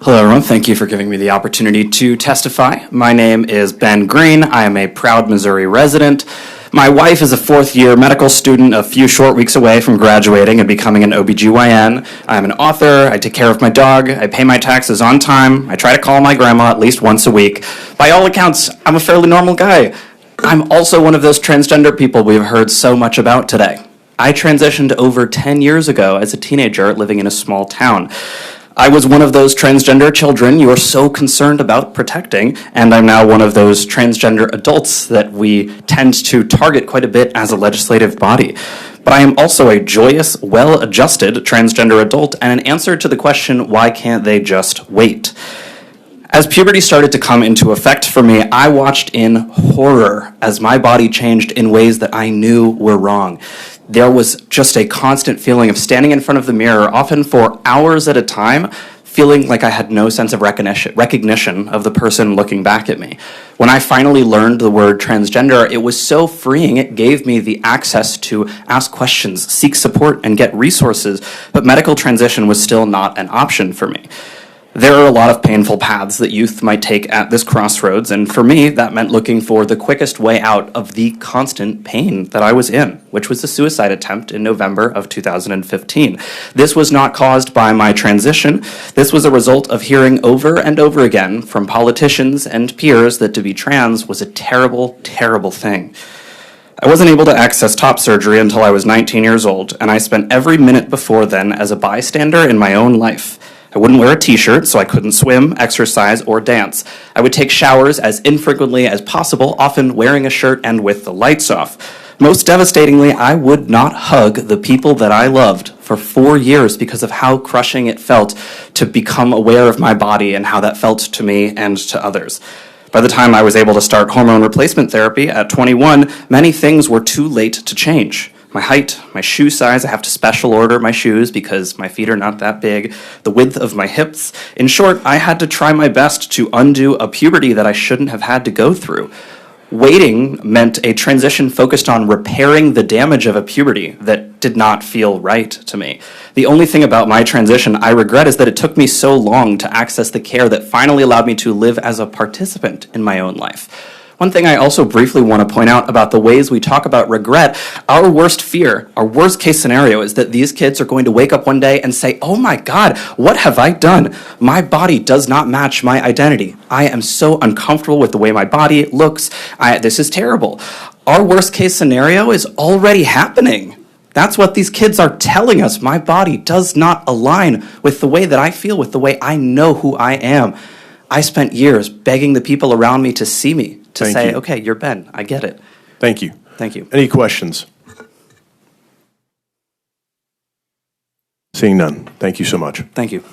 Hello, everyone. Thank you for giving me the opportunity to testify. My name is Ben Greene. I am a proud Missouri resident. My wife is a fourth-year medical student a few short weeks away from graduating and becoming an OBGYN. I'm an author. I take care of my dog. I pay my taxes on time. I try to call my grandma at least once a week. By all accounts, I'm a fairly normal guy. I'm also one of those transgender people we've heard so much about today. I transitioned over 10 years ago as a teenager living in a small town. I was one of those transgender children you are so concerned about protecting, and I'm now one of those transgender adults that we tend to target quite a bit as a legislative body. But I am also a joyous, well-adjusted transgender adult, and an answer to the question, why can't they just wait? As puberty started to come into effect for me, I watched in horror as my body changed in ways that I knew were wrong. There was just a constant feeling of standing in front of the mirror, often for hours at a time, feeling like I had no sense of recognition of the person looking back at me. When I finally learned the word transgender, it was so freeing. It gave me the access to ask questions, seek support, and get resources, but medical transition was still not an option for me. There are a lot of painful paths that youth might take at this crossroads, and for me, that meant looking for the quickest way out of the constant pain that I was in, which was a suicide attempt in November of 2015. This was not caused by my transition. This was a result of hearing over and over again from politicians and peers that to be trans was a terrible, terrible thing. I wasn't able to access top surgery until I was 19 years old, and I spent every minute before then as a bystander in my own life. I wouldn't wear a t-shirt, so I couldn't swim, exercise, or dance. I would take showers as infrequently as possible, often wearing a shirt and with the lights off. Most devastatingly, I would not hug the people that I loved for 4 years because of how crushing it felt to become aware of my body and how that felt to me and to others. By the time I was able to start hormone replacement therapy at 21, many things were too late to change. My height, my shoe size, I have to special order my shoes because my feet are not that big, the width of my hips. In short, I had to try my best to undo a puberty that I shouldn't have had to go through. Waiting meant a transition focused on repairing the damage of a puberty that did not feel right to me. The only thing about my transition I regret is that it took me so long to access the care that finally allowed me to live as a participant in my own life. One thing I also briefly want to point out about the ways we talk about regret, our worst fear, our worst case scenario is that these kids are going to wake up one day and say, oh my God, what have I done? My body does not match my identity. I am so uncomfortable with the way my body looks. This is terrible. Our worst case scenario is already happening. That's what these kids are telling us. My body does not align with the way that I feel, with the way I know who I am. I spent years begging the people around me to see me, to say, okay, you're Ben, I get it. Thank you. Thank you. Any questions? Seeing none. Thank you so much. Thank you.